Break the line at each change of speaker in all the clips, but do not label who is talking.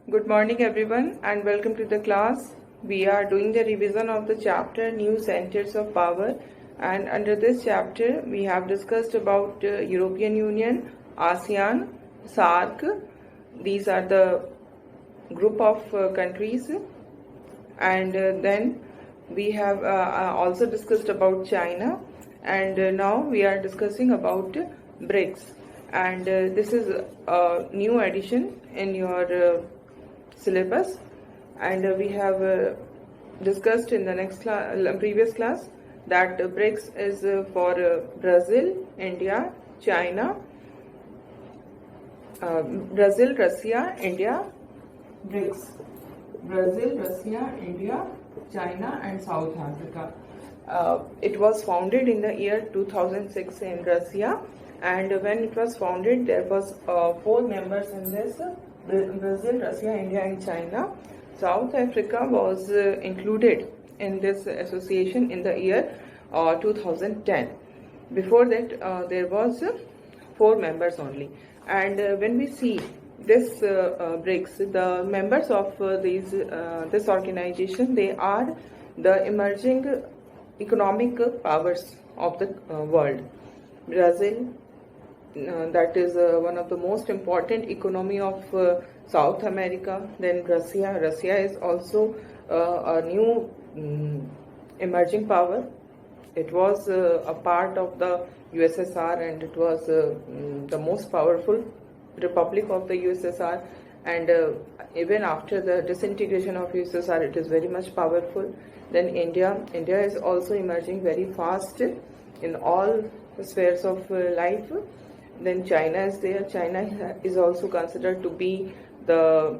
Good morning everyone and welcome to the class. We are doing the revision of the chapter New Centers of Power, and under this chapter we have discussed about European Union, ASEAN, SAARC. These are the group of countries, and then we have also discussed about China, and now we are discussing about BRICS, and this is a new addition in your syllabus, and we have discussed in the previous class that BRICS is for Brazil, India, China, Brazil, Russia, India, BRICS. Brazil, Russia, India, China and South Africa. It was founded in the year 2006 in Russia, and when it was founded there was 4 members in this: Brazil, Russia, India and China. South Africa was included in this association in the year 2010. Before that there was 4 members only, and when we see this BRICS, the members of this organization, they are the emerging economic powers of the world. Brazil, that is one of the most important economy of South America. Then Russia is also a new emerging power. It was a part of the USSR, and it was the most powerful republic of the USSR, and even after the disintegration of USSR it is very much powerful. Then India is also emerging very fast in all spheres of life. Then China is there. China is also considered to be the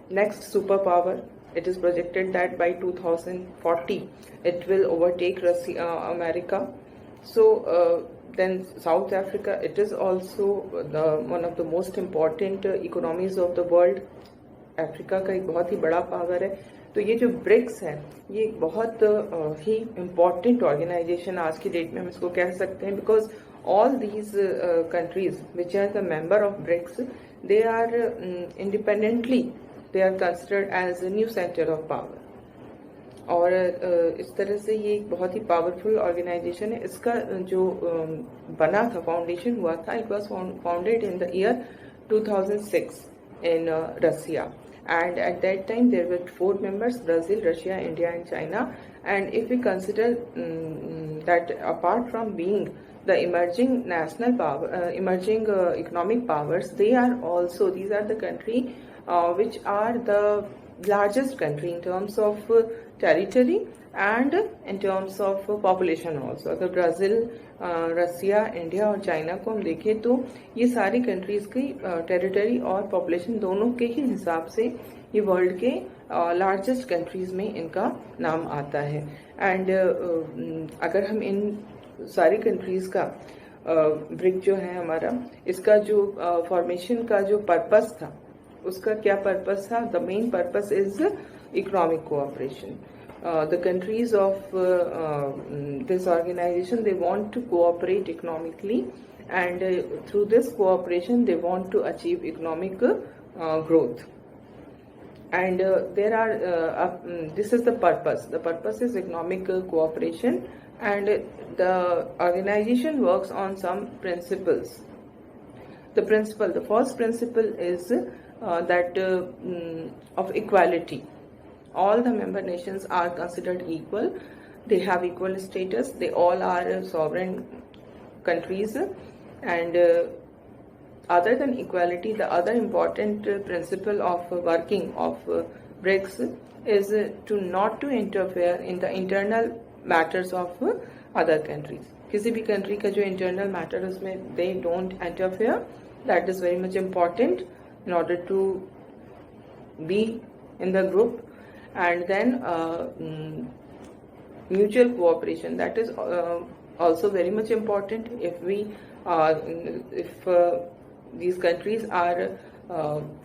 next superpower. It is projected that by 2040 it will overtake America. So then South Africa, it is also one of the most important economies of the world. Africa का एक बहुत ही बड़ा power है. तो ये जो BRICS है ये बहुत ही इम्पॉर्टेंट ऑर्गेनाइजेशन आज की डेट में हम इसको कह सकते हैं, because all these countries which are the member of BRICS, they are independently, they are considered as a new center of power. और इस तरह से ये एक बहुत ही पावरफुल ऑर्गेनाइजेशन है. इसका जो बना था, फाउंडेशन हुआ था, it was founded in the year 2006 in Russia, and at that time there were 4 members: Brazil, Russia, India and China. And if we consider that apart from being the emerging national power, emerging economic powers, these are the country which are the largest country in terms of territory and in terms of population also. अगर Brazil, रसिया, India और China को हम देखें तो ये सारी countries की territory और पॉपुलेशन दोनों के ही हिसाब से ये वर्ल्ड के लार्जेस्ट कंट्रीज़ में इनका नाम आता है. एंड अगर हम इन सारी कंट्रीज़ का ब्रिक जो है हमारा, इसका जो फॉर्मेशन का जो पर्पस था, उसका क्या पर्पस था? The main purpose is economic cooperation. The countries of this organization, they want to cooperate economically, and through this cooperation they want to achieve economic growth. And there are this is the purpose. The purpose is economic cooperation, and the organization works on some principles. The first principle is that of equality. All the member nations are considered equal. They have equal status. They all are sovereign countries. And other than equality, the other important principle of working of BRICS is to not to interfere in the internal matters of other countries. किसी भी country का जो internal matter है उसमें they don't interfere. That is very much important in order to be in the group. And then mutual cooperation, that is also very much important. If we if these countries are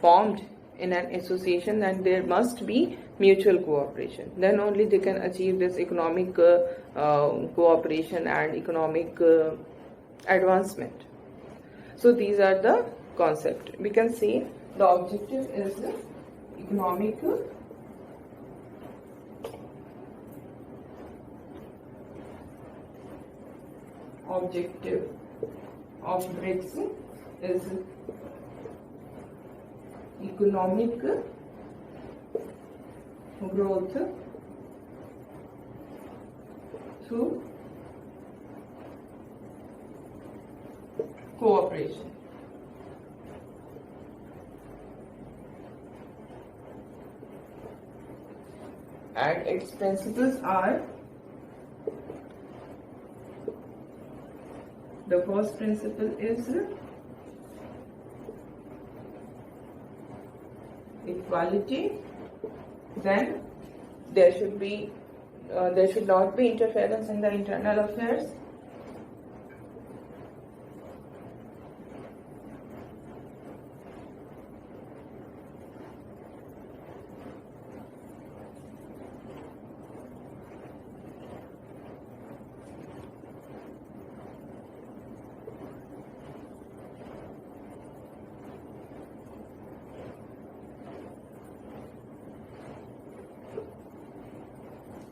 formed in an association, then there must be mutual cooperation. Then only they can achieve this economic cooperation and economic advancement. So these are the concept. We can say the objective is economic objective of BRICS is economic growth through cooperation. And its principles are: the first principle is equality. Then there should not be interference in the internal affairs.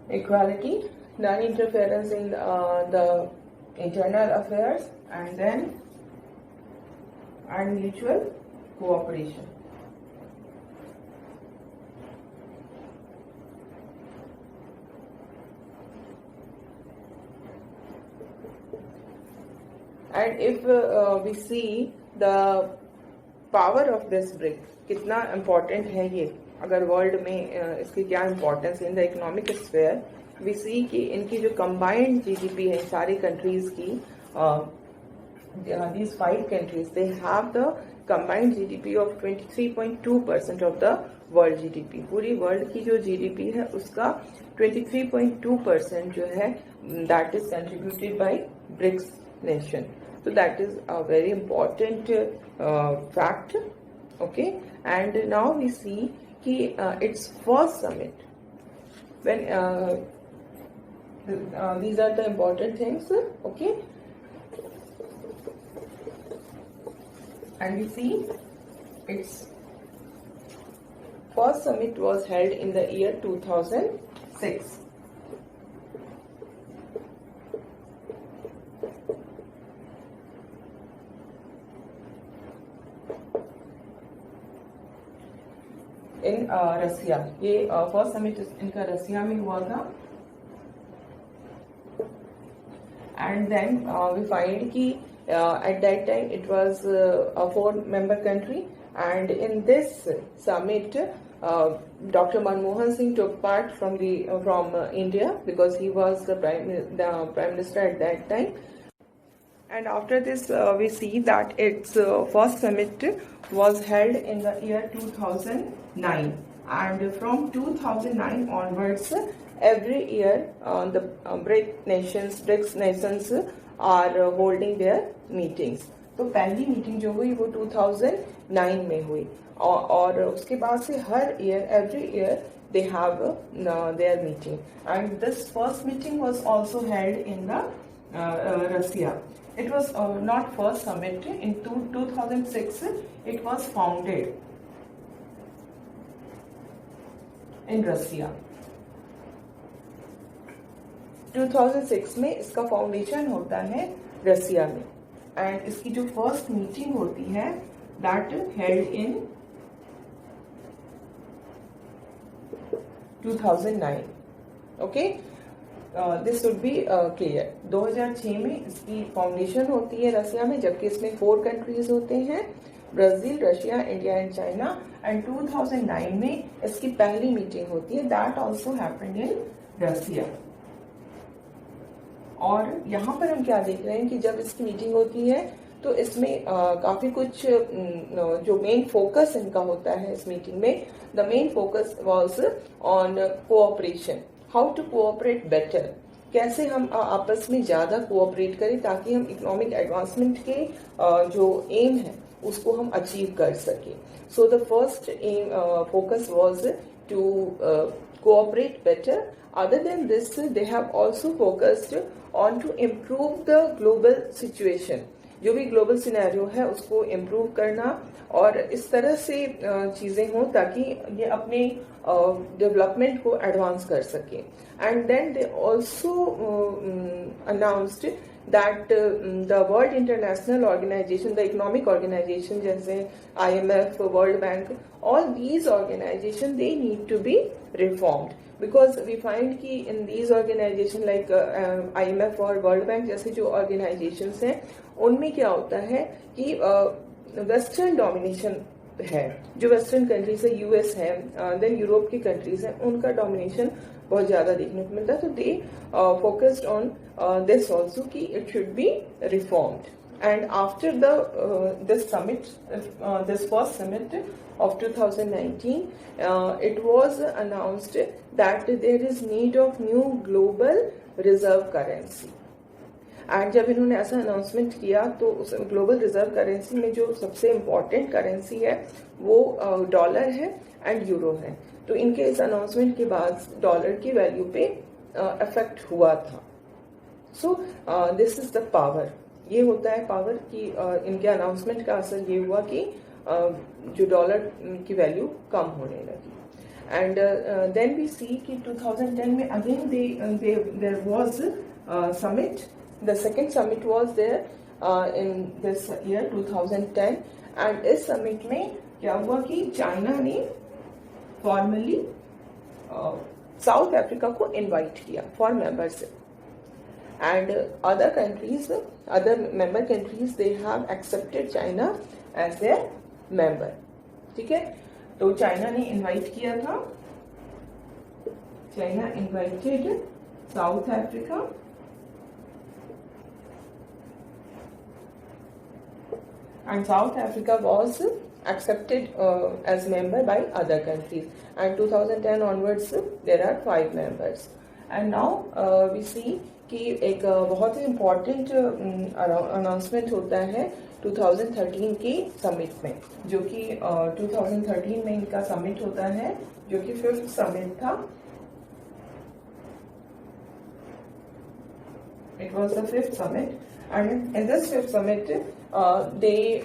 Equality, non-interference in the internal affairs, and mutual cooperation. And if we see the power of this BRIC, कितना important है ये, अगर world में इसकी क्या importance in the economic sphere, we see कि इनकी जो कंबाइंड जीडीपी है सारी कंट्रीज की, these 5 countries, they have the combined GDP of 23.2% of the world GDP. पूरी वर्ल्ड की जो जीडीपी है उसका 23.2% जो है that is contributed by BRICS nation. So that is a very important fact. Okay, and now we see its first summit, when these are the important things. Okay, and we see its first summit was held in the year 2006. इन रसिया, ये first summit इनका रसिया में हुआ था. And then we find कि at that time it was a 4-member country, and in this summit Dr. Manmohan Singh took part from India, because he was the prime minister at that time. And after this we see that its first summit was held in the year 2009, and from 2009 onwards every year the BRICS nations are holding their meetings. तो पहली meeting जो हुई वो 2009 में हुई, और उसके बाद से हर year every year they have their meeting, and this first meeting was also held in the Russia. It was not first summit. In 2006 it was founded in Russia. 2006 में इसका फाउंडेशन होता है रसिया में, एंड इसकी जो फर्स्ट मीटिंग होती है that held in 2009. Okay, this should be clear. 2006 में इसकी फाउंडेशन होती है रसिया में, जबकि इसमें 4 कंट्रीज होते हैं, Brazil, Russia, India and China. And 2009 में इसकी पहली मीटिंग होती है, दैट ऑल्सो हैपेंड इन रसिया. और यहाँ पर हम क्या देख रहे हैं कि जब इसकी मीटिंग होती है तो इसमें काफी कुछ जो मेन फोकस इनका होता है इस मीटिंग में, the main focus was on cooperation, how to cooperate better, कैसे हम आपस में ज्यादा कोऑपरेट करें ताकि हम इकोनॉमिक एडवांसमेंट के जो एम है उसको हम अचीव कर सके. So the first aim focus was to cooperate better. Other than this, they have also focused on to improve the global situation. जो भी ग्लोबल सिनेरियो है उसको इम्प्रूव करना और इस तरह से चीजें हों ताकि ये अपने डेवलपमेंट को एडवांस कर सके. And then they also announced that the World International Organization, the economic organization जैसे IMF, World Bank, all these organizations they need to be reformed because we find कि in these organizations like IMF और World Bank जैसे जो organizations हैं उनमें क्या होता है कि वेस्टर्न डोमिनेशन है. जो वेस्टर्न कंट्रीज है, यूएस है, देन यूरोप की कंट्रीज है, उनका डोमिनेशन बहुत ज्यादा देखने को मिलता है. तो they focused on this also कि it should be reformed. And after this summit, this first summit of 2019, it was announced that there is need of new global reserve currency. And जब इन्होंने ऐसा अनाउंसमेंट किया तो उस global reserve currency में जो सबसे इम्पोर्टेंट करेंसी है वो डॉलर है एंड यूरो है. तो इनके इस अनाउंसमेंट के बाद डॉलर की वैल्यू पे इफेक्ट हुआ था. So this is the power. ये होता है पावर कि इनके अनाउंसमेंट का असर ये हुआ कि जो डॉलर की वैल्यू कम होने लगी. एंड देन वी सी कि 2010 में again there was summit. The second summit was there in this year 2010 and इस summit में क्या हुआ कि चाइना ने formally साउथ अफ्रीका को इनवाइट किया for membership. And other countries, other member countries, they have accepted China as their member. ठीक है. तो चाइना ने इनवाइट किया था. China invited south Africa and South Africa was accepted as member by other countries. And 2010 onwards there are 5 members. And now we see कि एक बहुत ही important announcement होता है 2013 के समिट में, जो कि 2013 में इनका समिट होता है जो कि 5th समिट था. It was the 5th summit, and in this 5th summit, they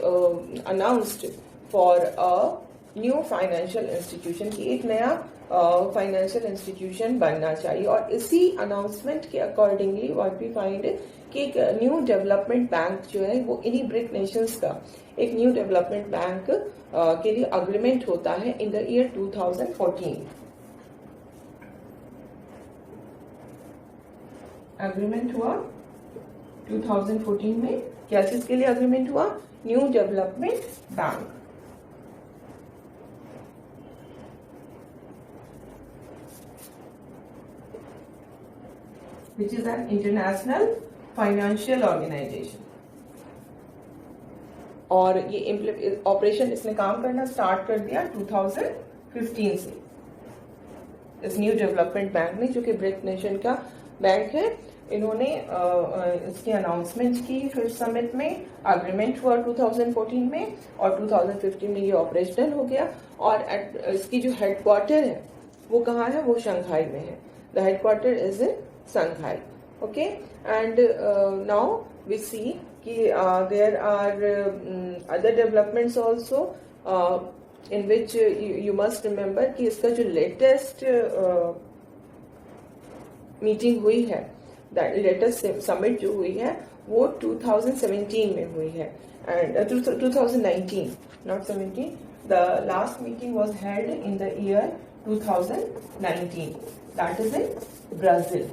announced for a new financial institution कि एक नया फाइनेंशियल इंस्टीट्यूशन बनना चाहिए. और इसी अनाउंसमेंट के अकॉर्डिंगली व्हाट वी फाइंड कि एक न्यू डेवलपमेंट बैंक जो है वो इन्हीं ब्रिक नेशंस का एक न्यू डेवलपमेंट बैंक के लिए अग्रीमेंट होता है इन द ईयर 2014. अग्रीमेंट हुआ 2014 में. क्या चीज के लिए अग्रीमेंट हुआ? New development bank. which is an international financial organization. और ये ऑपरेशन इसने काम करना स्टार्ट कर दिया 2015 से इस न्यू डेवलपमेंट बैंक ने, जो कि ब्रिक नेशन का बैंक है. इन्होंने इसकी अनाउंसमेंट की 5th समिट में, अग्रीमेंट हुआ 2014 में और 2015 में ये ऑपरेशनल हो गया. और इसकी जो हेडक्वार्टर है वो कहाँ है? वो शंघाई में है. The headquarter is in Shanghai. Okay, and now we see कि there are other developments also in which you must remember कि इसका जो latest meeting हुई है, latest summit जो हुई है वो 2017 में हुई है, and 2019, not 17. The last meeting was held in the year 2019. That is in Brazil.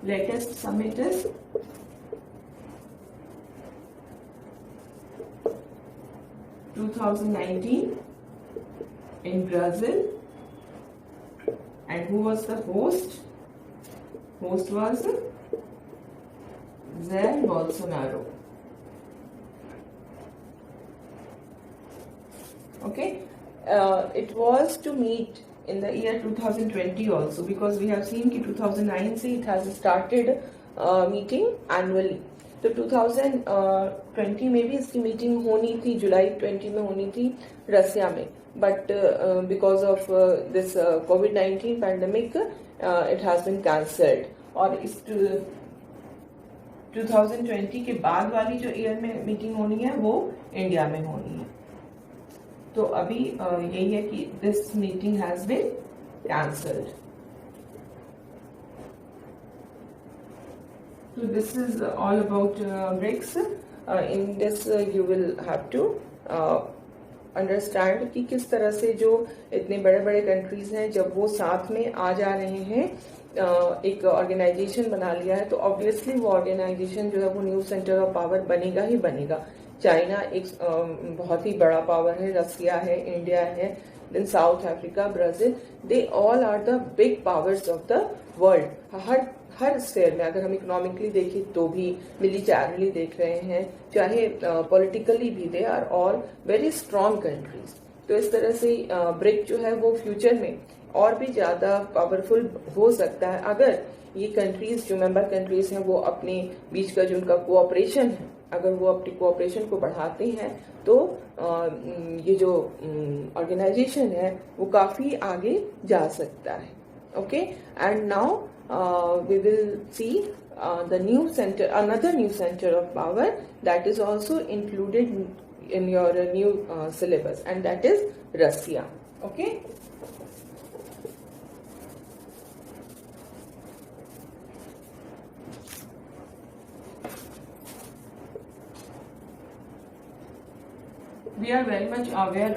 Latest summit is 2019 in Brazil. And who was the host? Host was Jair Bolsonaro. Okay, it was to meet in the year 2020 also, because we have seen कि 2009 से it has started meeting annually. तो 2020 में भी इसकी meeting होनी थी, जुलाई 20 में होनी थी रसिया में. but because of this COVID-19 pandemic, it has been cancelled. और इस 2020 के बाद वाली जो ईयर में मीटिंग होनी है वो इंडिया में होनी है. तो अभी यही है कि this meeting has been cancelled. So this is all about BRICS. In this you will have to understand कि किस तरह से जो इतने बड़े बड़े कंट्रीज हैं जब वो साथ में आ जा रहे हैं, एक ऑर्गेनाइजेशन बना लिया है, तो ऑब्वियसली वो ऑर्गेनाइजेशन जो है वो न्यू सेंटर ऑफ पावर बनेगा ही बनेगा. चाइना एक बहुत ही बड़ा पावर है, रसिया है, इंडिया है, then South Africa, Brazil, they all are the big powers of the world. हर स्फेयर में अगर हम इकोनॉमिकली देखें तो भी, मिलिटरली देख रहे हैं, चाहे पॉलिटिकली भी, they are all very strong countries. तो इस तरह से ब्रिक जो है वो फ्यूचर में और भी ज्यादा पावरफुल हो सकता है अगर ये कंट्रीज जो मेंबर कंट्रीज हैं वो अपने बीच का जो उनका कोऑपरेशन है, अगर वो अपनी कोऑपरेशन को बढ़ाते हैं तो ये जो ऑर्गेनाइजेशन है वो काफी आगे जा सकता है. Okay, and now we will see another new center of power that is also included in your new syllabus, and that is Russia. Okay. We are very much aware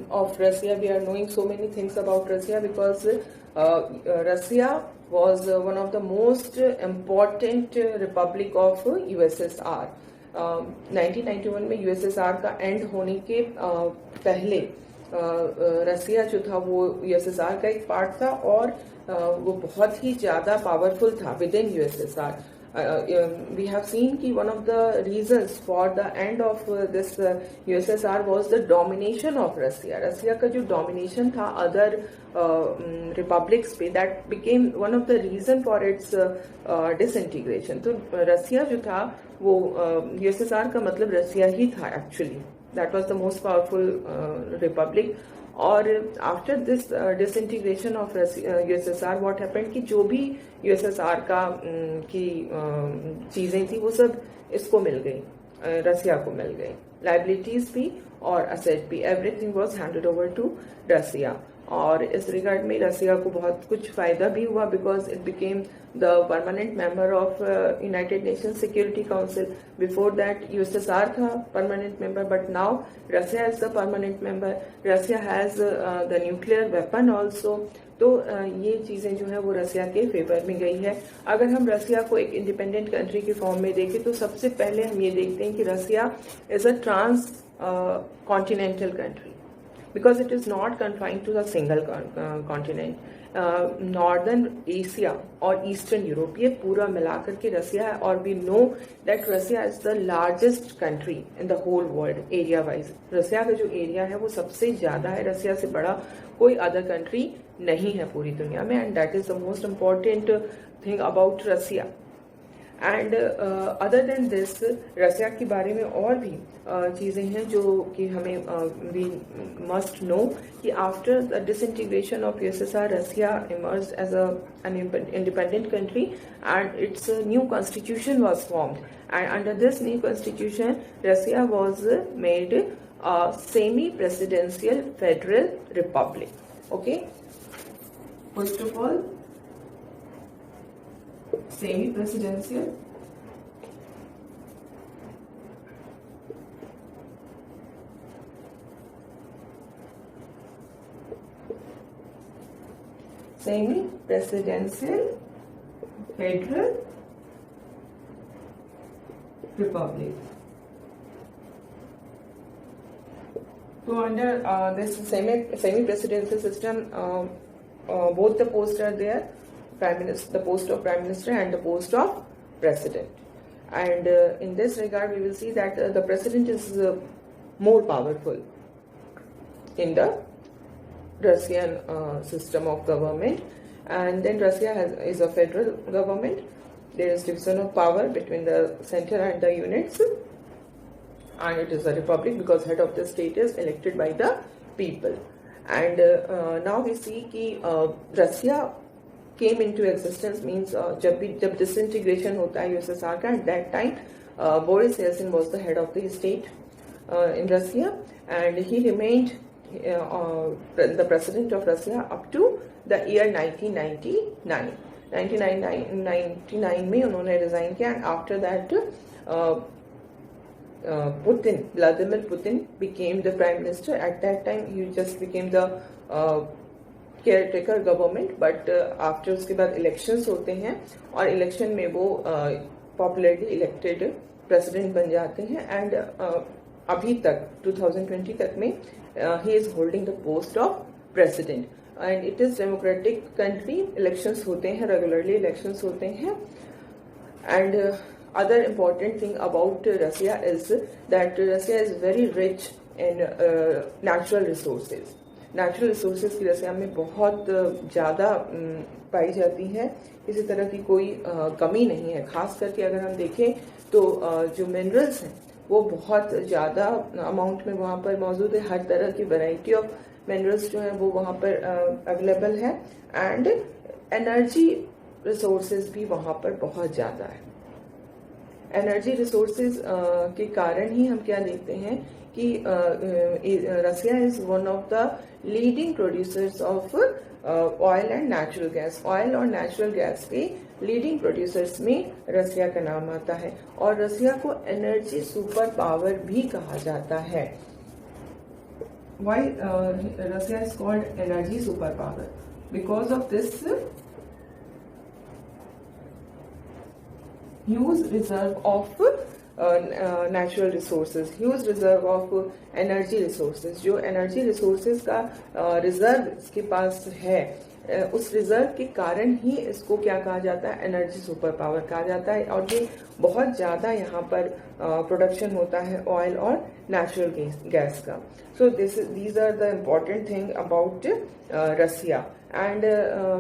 of Russia. We are knowing so many things about Russia because Russia was one of the most important republic of USSR. 1991 में USSR का and होने के पहले रसिया जो था वो USSR का एक पार्ट था और वो बहुत ही ज्यादा पावरफुल था with in USSR. We have seen कि one of the reasons for the end of this USSR was the domination of Russia. रसिया का जो domination था other republics पे, that became one of the reason for its disintegration. तो रसिया जो था वो USSR का मतलब रसिया ही था actually. That was the most powerful republic. और after this disintegration of USSR what happened कि जो भी यूएसएसआर का की चीजें थी वो सब इसको मिल गई, रसिया को मिल गई, लाइबिलिटीज भी और असेट भी, everything was handed over to Russia. और इस रिगार्ड में रसिया को बहुत कुछ फायदा भी हुआ because it became the permanent member of United Nation Security Council. Before that USSR था permanent member, but now Russia is the permanent member. Russia has the nuclear weapon also. तो ये चीजें जो है वो रसिया के फेवर में गई है. अगर हम रसिया को एक इंडिपेंडेंट कंट्री के फॉर्म में देखें तो सबसे पहले हम ये देखते हैं कि Russia is a transcontinental country because it is not confined to a single continent. Northern Asia और ईस्टर्न यूरोप ये पूरा मिलाकर के रसिया है. और we know that Russia is the largest country in the whole world area wise. Russia का जो area है वो सबसे ज्यादा है, रसिया से बड़ा कोई अदर कंट्री नहीं है पूरी दुनिया में. And that is the most important thing about Russia. And other than this Russia के बारे में और भी चीजें हैं जो कि हमें वी मस्ट नो कि after the disintegration of USSR Russia emerged as an independent country and its new constitution was formed. And under this new constitution Russia was made a semi-presidential federal republic. Okay, first of all, semi-presidential federal republic. So under this semi-presidential system, both the posts are there, the post of prime minister and the post of president. And in this regard, we will see that the president is more powerful in the Russian system of government. And then Russia is a federal government. There is division of power between the center and the units. And it is a republic because head of the state is elected by the people. And now we see कि Russia came into existence means जब disintegration होता है USSR का, at that time Boris Yeltsin was the head of the state in Russia, and he remained the president of Russia up to the year 1999. 1999 में उन्होंने resign किया, and after that Vladimir Putin became the prime minister. At that time he just became the caretaker government, but after उसके बाद elections होते हैं और election में वो popularly elected president बन जाते हैं, and अभी तक 2020 तक में he is holding the post of president, and it is democratic country. Elections होते हैं, regularly elections होते हैं, and other important thing about Russia is that Russia is very rich in natural resources. Natural resources की रसिया में बहुत ज़्यादा पाई जाती है, किसी तरह की कोई कमी नहीं है. खास करके अगर हम देखें तो जो मिनरल्स हैं वो बहुत ज़्यादा अमाउंट में वहाँ पर मौजूद है. हर तरह की वैरायटी ऑफ मिनरल्स जो हैं वो वहाँ पर अवेलेबल है, एंड एनर्जी रिसोर्सेज भी वहाँ पर बहुत ज़्यादा है. एनर्जी रिसोर्सेज के कारण ही हम क्या देखते हैं कि Russia is one of the leading producers of oil and natural gas. Oil और नेचुरल गैस के लीडिंग प्रोड्यूसर्स में रसिया का नाम आता है, और रसिया को एनर्जी सुपर पावर भी कहा जाता है. Why Russia is called energy super power? Because of this huge reserve of natural resources, huge reserve of energy resources. जो energy resources का reserve इसके पास है, उस रिजर्व के कारण ही इसको क्या कहा जाता है, एनर्जी सुपर पावर कहा जाता है. और ये बहुत ज़्यादा यहाँ पर प्रोडक्शन होता है ऑयल और नेचुरल गैस का. So these are the important thing about Russia. And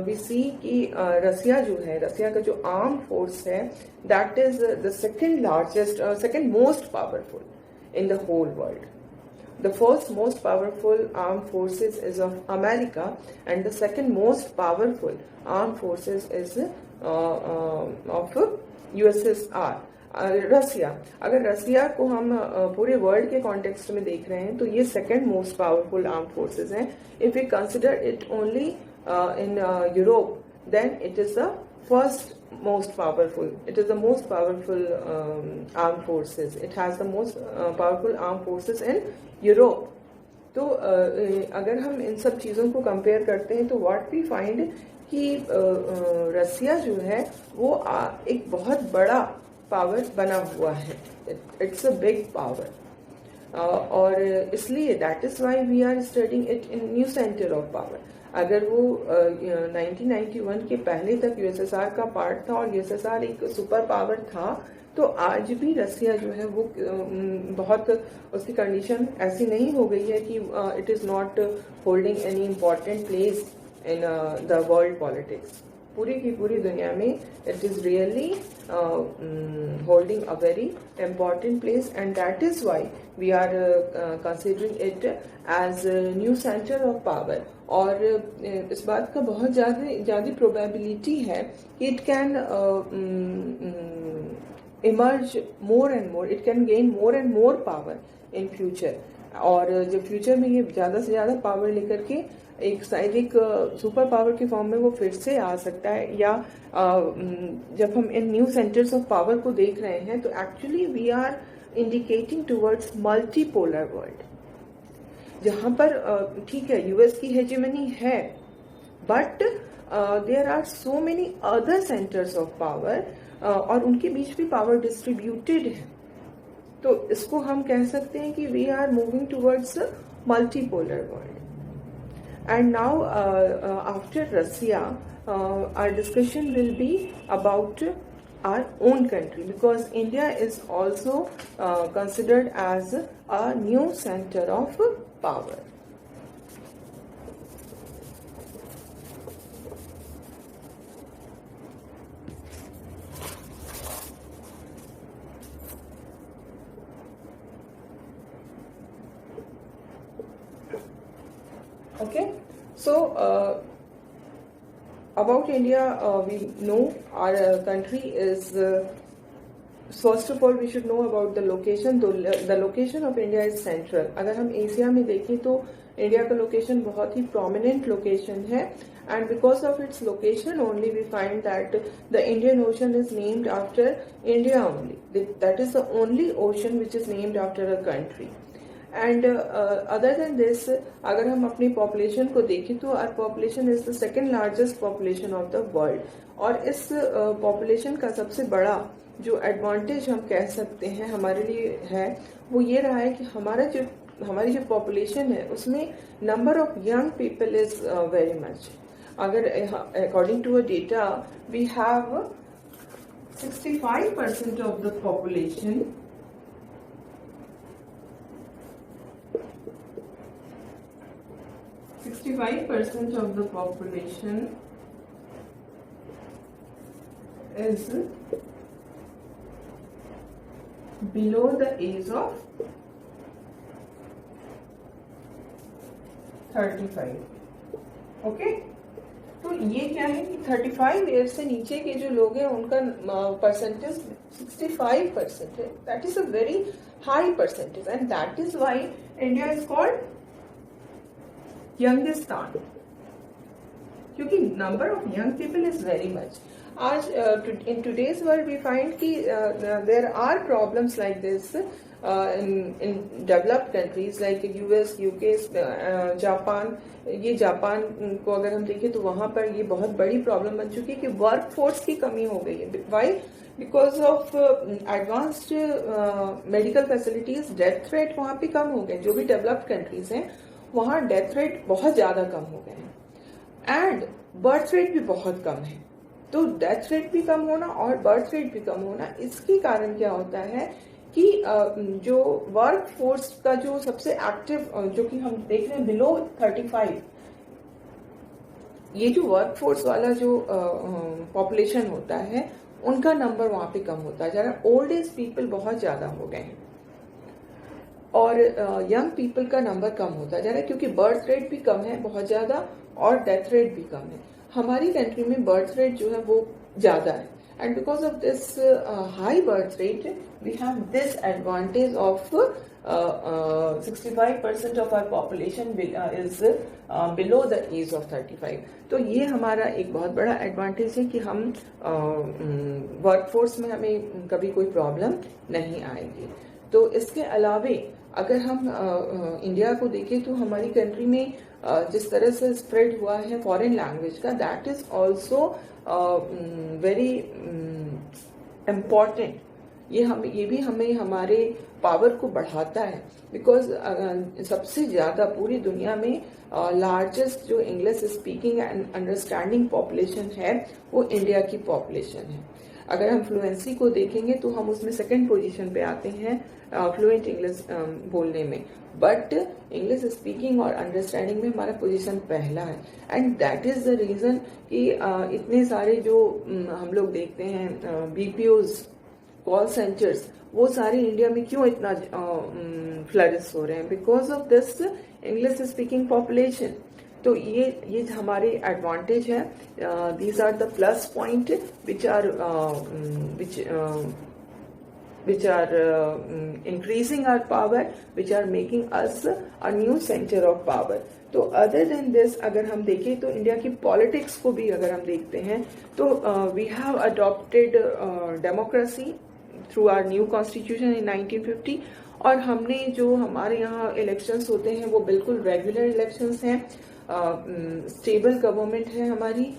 we see कि रसिया जो है, रसिया का जो आर्म फोर्स है, that is the second largest, second most powerful in the whole world. The first most powerful armed forces is of America, and the second most powerful armed forces is of USSR. रसिया, अगर रसिया को हम पूरे world के context में देख रहे हैं तो ये second most powerful arm forces हैं. If you consider it only in Europe, then it is the first most powerful, it is the most powerful armed forces. It has the most powerful armed forces in Europe. तो अगर हम इन सब चीज़ों को compare करते हैं तो what we find कि रसिया जो है वो एक बहुत बड़ा पावर बना हुआ है. It's a big power. और इसलिए that is why we are studying it in new center of power. अगर वो 1991 के पहले तक यूएसएसआर का पार्ट था और यूएसएसआर एक सुपर पावर था, तो आज भी रसिया जो है वो बहुत, उसकी कंडीशन ऐसी नहीं हो गई है कि it is not holding any important place in the world politics. पूरी की पूरी दुनिया में it is really holding a very important place, and that is why we are considering it as new centre of power. और इस बात का बहुत ज़्यादा प्रोबेबिलिटी है कि it can emerge more and more, it can gain more and more power in future. और जब फ्यूचर में ये ज़्यादा से ज़्यादा पावर लेकर के एक सुपर पावर के फॉर्म में वो फिर से आ सकता है, या जब हम इन न्यू सेंटर्स ऑफ पावर को देख रहे हैं तो actually we are indicating towards multipolar world, जहां पर ठीक है यूएस की हेजेमनी है, but there are so many other centres of power, और उनके बीच भी पावर डिस्ट्रीब्यूटेड है. तो इसको हम कह सकते हैं कि we are moving towards multipolar world. And now after Russia our discussion will be about our own country, because India is also considered as a new center of power. Okay, so about India, we know our country is first of all we should know about the location. The location of India is central. अगर हम Asia में देखें तो India का location बहुत ही prominent location है, and because of its location only we find that the Indian Ocean is named after India only. That is the only ocean which is named after a country. And other than this, अगर हम अपनी population को देखें तो our population is the second largest population of the world. और इस population का सबसे बड़ा जो एडवांटेज हम कह सकते हैं हमारे लिए है वो ये रहा है कि हमारी जो पॉपुलेशन है उसमें number of young people is very much. अगर according to a data we have 65% of the population 65% of the population is below the age of 35. Okay? तो ये क्या है कि 35 ईयर से नीचे के जो लोग हैं उनका परसेंटेज 65% है. That is a very high percentage and that is why India is called यंगिस्तान, क्योंकि number of young people is very much. आज in today's world we find कि there are problems like this in developed countries like US, UK, Japan. ये Japan को अगर हम देखें तो वहां पर ये बहुत बड़ी प्रॉब्लम बन चुकी है कि वर्क फोर्स की कमी हो गई है. Why? Because of advanced medical facilities. Death rate वहां पे कम हो गए. जो भी डेवलप्ड कंट्रीज हैं वहां डेथ रेट बहुत ज्यादा कम हो गए हैं एंड बर्थ रेट भी बहुत कम है. तो डेथ रेट भी कम होना और बर्थ रेट भी कम होना, इसके कारण क्या होता है कि जो वर्क फोर्स का जो सबसे एक्टिव जो कि हम देख रहे हैं बिलो 35, ये जो वर्क फोर्स वाला जो पॉपुलेशन होता है उनका नंबर वहां पे कम होता जा रहा है. ओल्ड एज पीपल बहुत ज्यादा हो गए हैं और यंग पीपल का नंबर कम होता जा रहा है क्योंकि बर्थ रेट भी कम है बहुत ज्यादा और डेथ रेट भी कम है. हमारी कंट्री में बर्थ रेट जो है वो ज्यादा है and because of this high birth rate we have this advantage of 65% of our population is below the age of 35. तो ये हमारा एक बहुत बड़ा एडवांटेज है कि हम वर्कफोर्स में हमें कभी कोई प्रॉब्लम नहीं आएगी. तो इसके अलावे अगर हम इंडिया को देखें तो हमारी कंट्री में जिस तरह से स्प्रेड हुआ है फॉरेन लैंग्वेज का, that is also very important. ये भी हमें हमारे पावर को बढ़ाता है बिकॉज सबसे ज्यादा पूरी दुनिया में लार्जेस्ट जो English speaking and understanding population है वो इंडिया की पॉपुलेशन है. अगर हम फ्लुएंसी को देखेंगे तो हम उसमें सेकंड पोजीशन पे आते हैं फ्लुएंट इंग्लिश बोलने में, बट इंग्लिश स्पीकिंग और अंडरस्टैंडिंग में हमारा पोजीशन पहला है. And that is the reason कि इतने सारे जो हम लोग देखते हैं बीपीओज, कॉल सेंटर्स, वो सारे इंडिया में क्यों इतना फ्लरिश हो रहे हैं? Because of this English speaking population. तो ये हमारे एडवांटेज है. These are the plus point which are increasing our power, which are making us a new center of power. तो अदर देन दिस अगर हम देखें तो इंडिया की पॉलिटिक्स को भी अगर हम देखते हैं तो we have adopted democracy through our new constitution in 1950. और हमने जो हमारे यहाँ इलेक्शंस होते हैं वो बिल्कुल रेगुलर इलेक्शंस हैं. स्टेबल गवर्नमेंट है हमारी.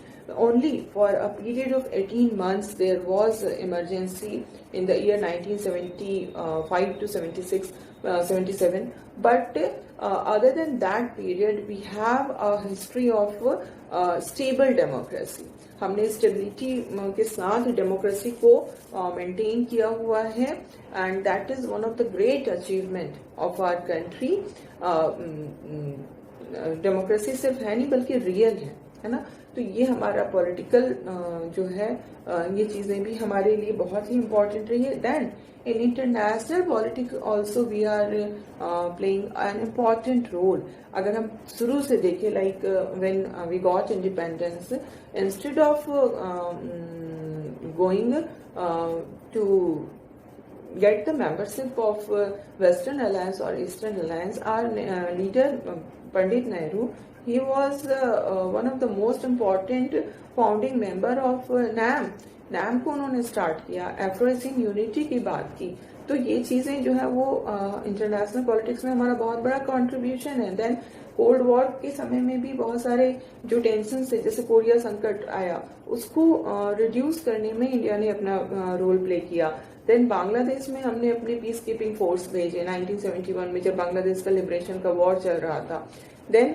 Only for a period of 18 months there was emergency in the year 1975 to 77. But other than that period we have a history of stable democracy. हमने स्टेबिलिटी के साथ डेमोक्रेसी को maintain किया हुआ है and that is one of the great achievement of our country. Democracy सिर्फ है नहीं बल्कि रियल है ना. तो ये हमारा पॉलिटिकल जो है ये चीजें भी हमारे लिए बहुत ही इम्पोर्टेंट रही है. Then in international politics also we are playing an important role. अगर हम शुरू से देखें, like when we got independence, instead of going to get the membership of Western Alliance or Eastern Alliance, our leader Pandit Nehru, he was one of the most important founding member of NAM. NAM को उन्होंने start किया, Afro Asian unity की बात की. तो ये चीजें जो है वो इंटरनेशनल पॉलिटिक्स में हमारा बहुत बड़ा कंट्रीब्यूशन है. देन कोल्ड वॉर के समय में भी बहुत सारे जो टेंशन थे, जैसे कोरिया संकट आया, उसको रिड्यूस करने में इंडिया ने अपना रोल प्ले किया. देन बांग्लादेश में हमने अपने पीस कीपिंग फोर्स भेजे 1971 में, जब बांग्लादेश का लिबरेशन का वॉर चल रहा था. देन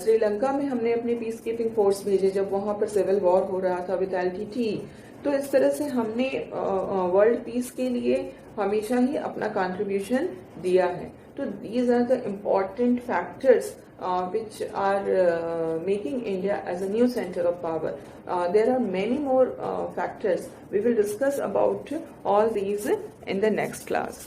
श्रीलंका में हमने अपने पीस कीपिंग फोर्स भेजे जब वहां पर सिविल वॉर हो रहा था विद LTT. तो इस तरह से हमने वर्ल्ड पीस के लिए हमेशा ही अपना कंट्रीब्यूशन दिया है. तो these are the important factors which are making India as a new center of power. There are many more factors. We will discuss about all these in the next class.